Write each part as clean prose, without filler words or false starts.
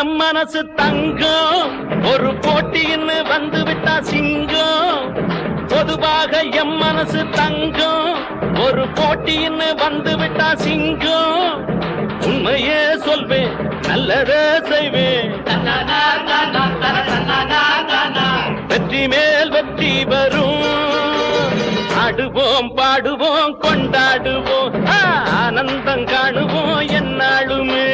M மனசு தங்கம் ஒரு போட்டின்னு வந்து விட்டா சிங்கம். பொதுவாக எம் மனசு தங்கம் ஒரு போட்டின்னு வந்து விட்டா சிங்கம். உண்மையே சொல்வேன் நல்லதே செய்வேன். வெற்றி மேல் வெற்றி வரும். ஆடுவோம் பாடுவோம் கொண்டாடுவோம் ஆனந்தம் காணுவோம் என்னாலுமே.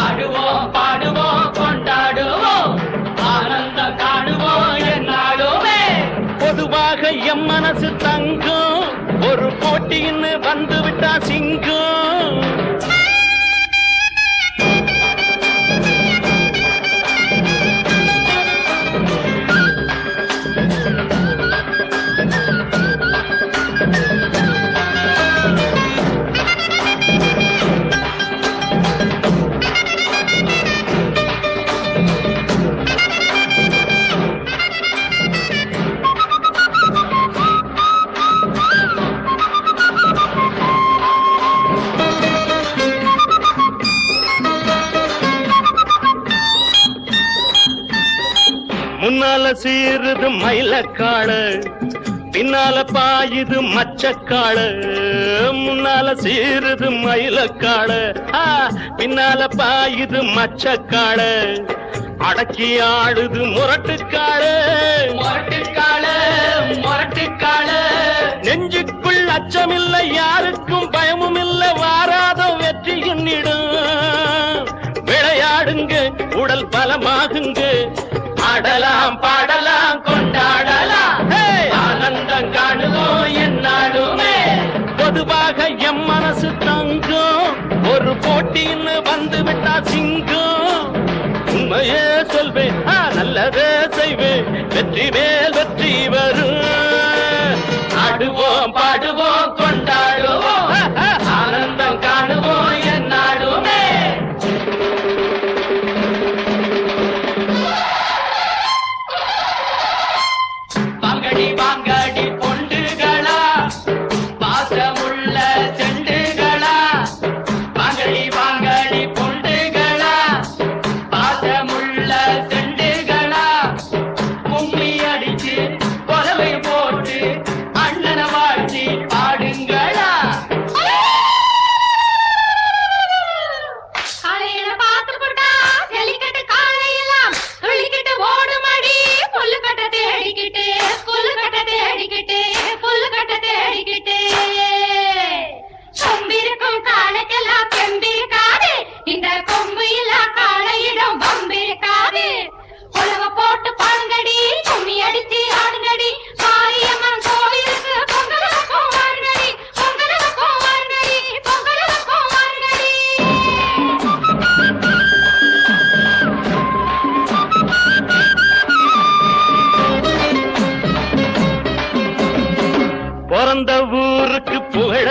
ஆடுவோம் பாடுவோம் கொண்டாடுவோம் ஆனந்தம் காணுவோம் என்னாலுமே. பொதுவாக எம் மனசு தங்கம் ஒரு போட்டின்னு வந்து விட்டா சிங்கம். முன்னால சீருது மயிலக்காடு பின்னால பாயுது மச்சக்காடு. முன்னால சீருது மயிலக்காடு பின்னால பாயுது மச்சக்காடு. அடக்கி ஆடுது முரட்டுக்காடு முரட்டுக்காடு முரட்டுக்காடு. நெஞ்சுக்குள் அச்சமில்லை யாருக்கும் பயமும் இல்லை வாராத வெற்றி எண்ணிடும். விளையாடுங்க உடல் பலமாகுங்க. ஆடலாம் பாடலாம் கொண்டாடலாம் ஆனந்தம் காணுவோம் என்னாலுமே. பொதுவாக எம் மனசு தங்கம் ஒரு போட்டின்னு வந்து விட்டா சிங்கம். உண்மையே சொல்வேன் நல்லதே செய்வேன் வெற்றி மேல் வெற்றி வரும். ஆடுவோம் பாடுவோம் கொண்டாடுவோம் ஆனந்தம் காணுவோம் என்னாலுமே. வாங்கடி பொண்டுகளா பாசமுள்ள செண்டுகளா. வாங்கடி வாங்கடி பொண்டுகளா பாசமுள்ள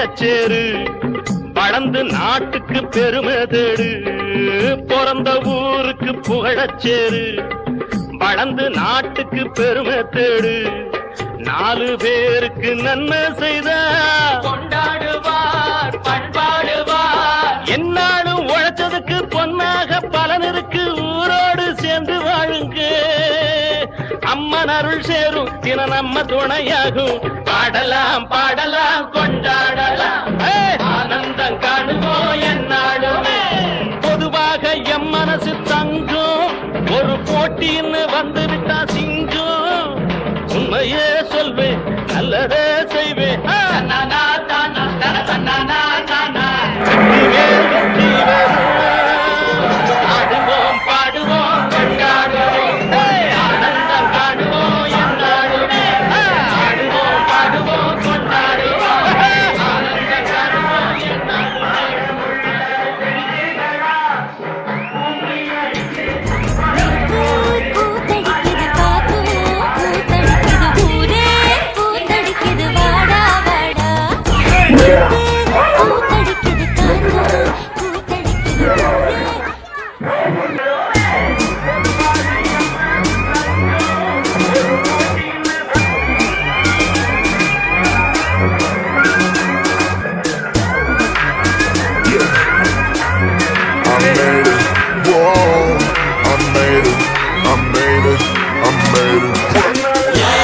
புகழச்சேரு வளர்ந்து நாட்டுக்கு பெருமை தேடு பிறந்த ஊருக்கு புகழச்சேரு வளர்ந்து நாட்டுக்கு பெருமை தேடு 4 பேருக்கு நன்மை செய்த கொண்டாடுவார் பண்பாடுவார் என்னாலும் உழைச்சதுக்கு பொன்னாக பலனிருக்கு ஊரோடு சேர்ந்து வாழுங்க அம்மன் அருள் சேரும் தின நம்ம துணையாகும் பாடலாம் பாடலாம் கொண்டாடலாம் ஆனந்தம் காணுவோம் என்னாலுமே பொதுவாக எம் மனசு தங்கும் ஒரு போட்டின்னு வந்து விட்டா சிங்கும் உண்மையே சொல்வேன் நல்லதே செய்வேன் தன்னானா தானா தன்னானா தானா வெற்றி வரும். ஆடுவோம் பாடுவோம் கொண்டாடுவோம் ஆனந்தம் காணுவோம் என்னாலுமே ஆடுவோம் பாடுவோம் கொண்டாடுவோம் ஆனந்தம் காணுவோம் என்னாலுமே பூத்தடிக்குது பாப்பு பூத்தடிக்குது ஊரே பூத்தடிக்குது வாடா வாடா பூத்தடிக்குது காத்து பூத்தடிக்குது ஊரே I made it. Whoa, I made it. I made it. I made it.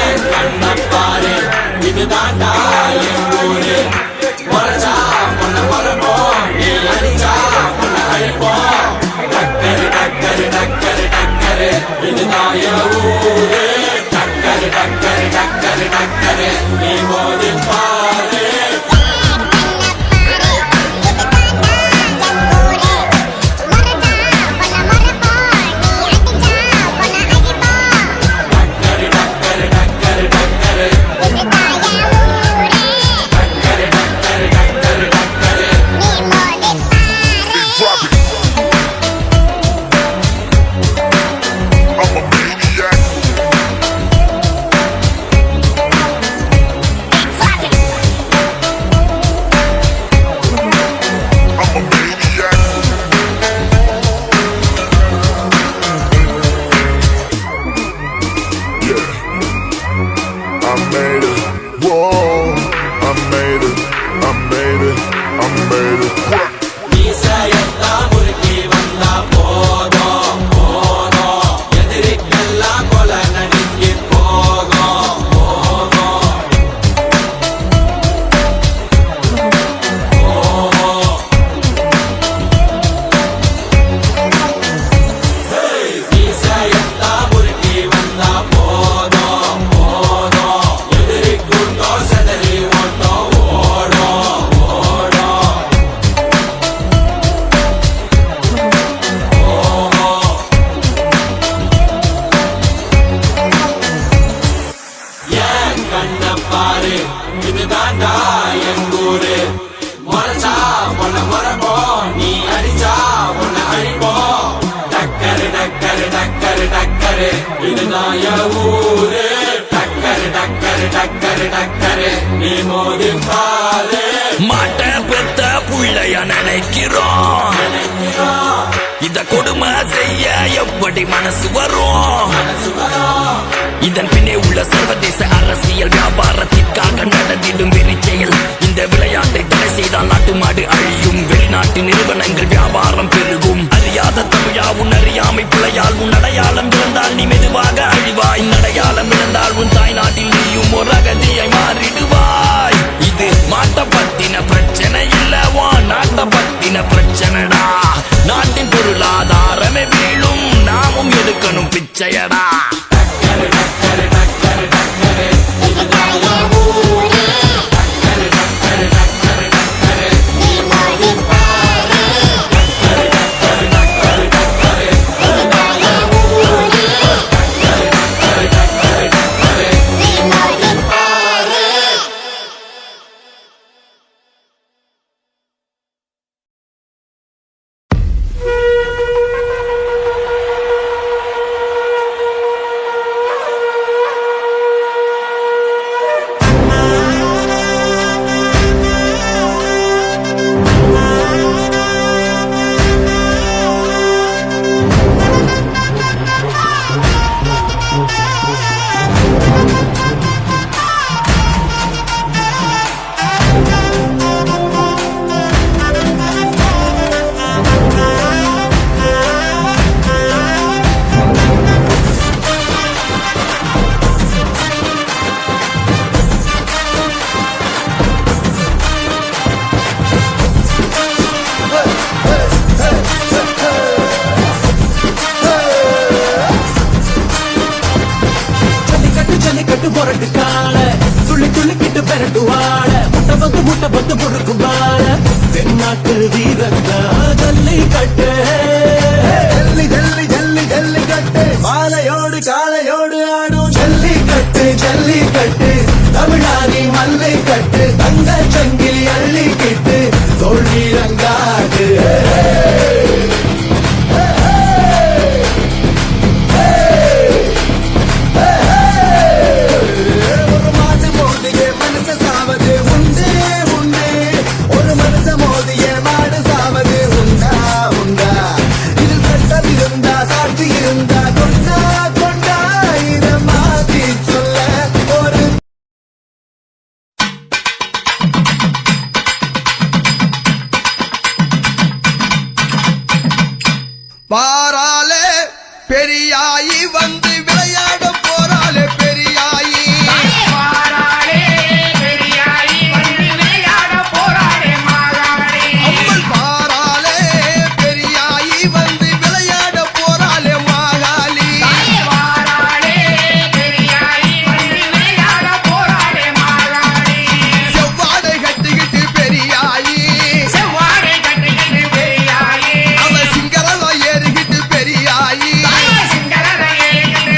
Drop it. I'm a maniac. I'm a maniac. Yeah. I made it. Whoa, I made it. I made it. I made it. மாட்ட பெத்த புள்ளைய நினைக்கிறோம் இத கொடுமை செய்ய எப்படி மனசு வரும் இதன் பின்னே உள்ள சர்வதேச அரசியல் வியாபாரத்திற்காக நடந்திடும் வெறிச்செயல் இந்த விளையாட்டை தடை செய்தால் நாட்டு மாடு அழியும் வெளிநாட்டு நிறுவனங்கள் வியாபாரம் பெருகும் அறியாத தமிழா உன் அறியாமை பிழையால் உன் அடையாளம் இழந்தால் நீ மெதுவாக அழிவாய் அடையாளம் இழந்தால் உன் தாய் நாட்டில் நீயும் ஒரு அகதியை மாறிடுவாய் இது மாட்ட பத்தின பிரச்சனை இல்லவா நாட்ட பத்தின பிரச்சனைடா நாட்டின் பொருளாதாரமே வீழும் நாமும் எடுக்கணும் பிச்சையடா ஜல்லிக்கட்டு ஜல்லி ஜல்லி ஜல்லி ஜல்லிக்கட்டு மாலையோடு காலையோடு ஆடும் ஜல்லிக்கட்டு ஜல்லிக்கட்டு தமிழானி மல்லை கட்டு தங்க சங்கிலி அள்ளிக்கிட்டு தோல்வி ரங்காடு ஒரு மாட்டு மோதிய மனுஷ சாவது உண்டே உண்டே ஒரு மனுஷ மோதிய மாடு சாவது உண்டா உண்டா இதில் சட்டம் இருந்தா சாட்சி இருந்தா கொண்டா கொண்டா இத மாத்தி சொல்ல ஒரு பாராலே பெரியாயி வந்து விளையாட போறாளே பெரியாயி வாராளே பெரியாயி வந்து விளையாட போராடே மாகாளி அம்மன் பாராலே பெரியாயி வந்து விளையாட போறாளே மாகாளி வாராளே பெரியாயி வந்து விளையாட போராடே மாகாளி செவ்வாடை கட்டிக்கிட்டு பெரியாயி செவ்வாடை கட்டிக்கிட்டு பெரியாயி அவ சிங்கரல ஏறிக்கிட்டு பெரியாயி சிங்கரனை ஏறிக்கிட்டு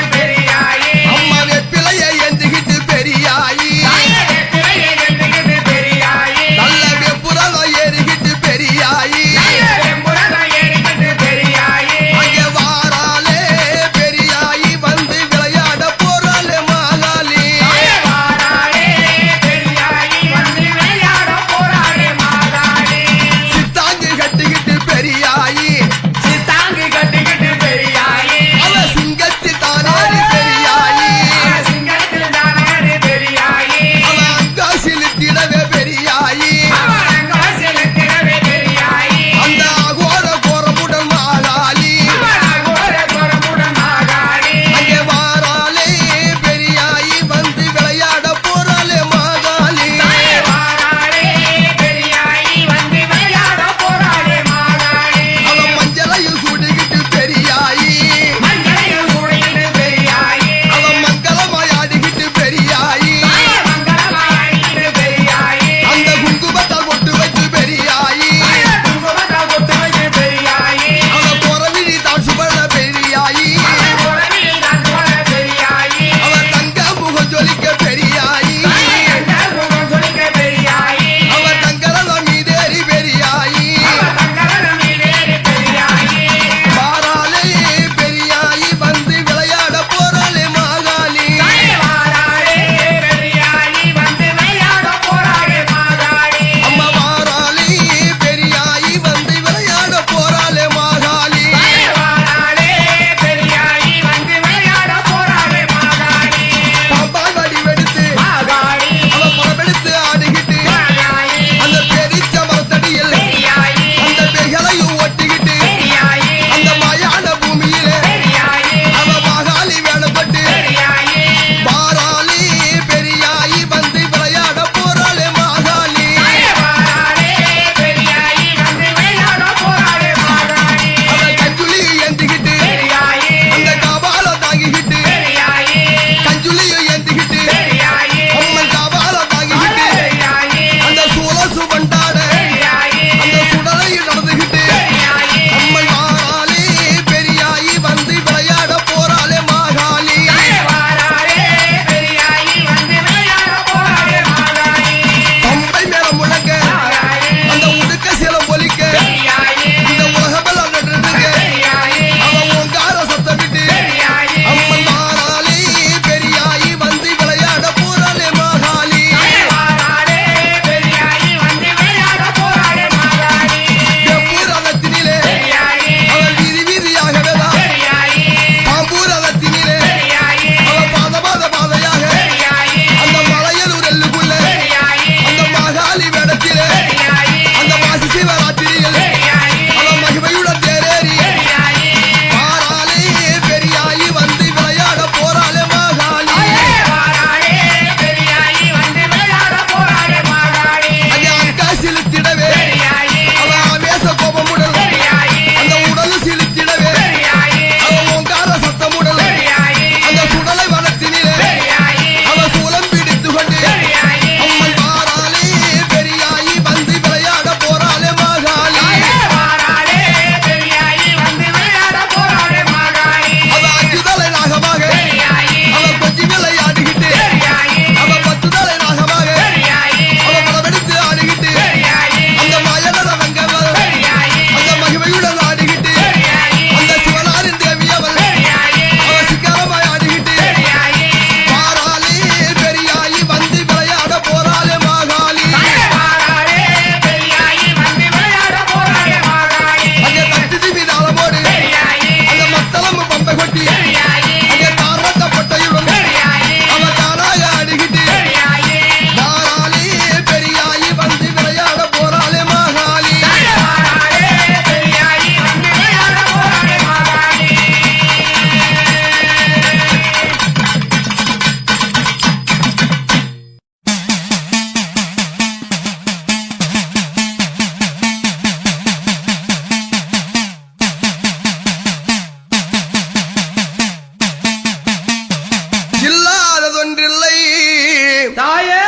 தாயே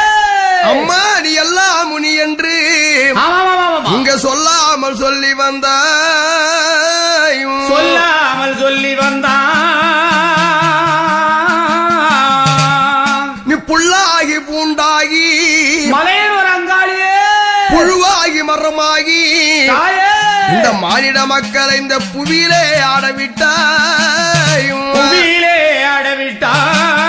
அம்மா நீ எல்லாம் முனி என்று இங்க சொல்லாமல் சொல்லி வந்தாய் சொல்லாமல் சொல்லி வந்தான் நீ புல்லாகி பூண்டாகி மலையனூர் அங்காளியே புழுவாகி மரமாகி தாயே இந்த மானிட மக்களை இந்த புவியிலே ஆடவிட்டாய் புவியிலே ஆடவிட்டாய்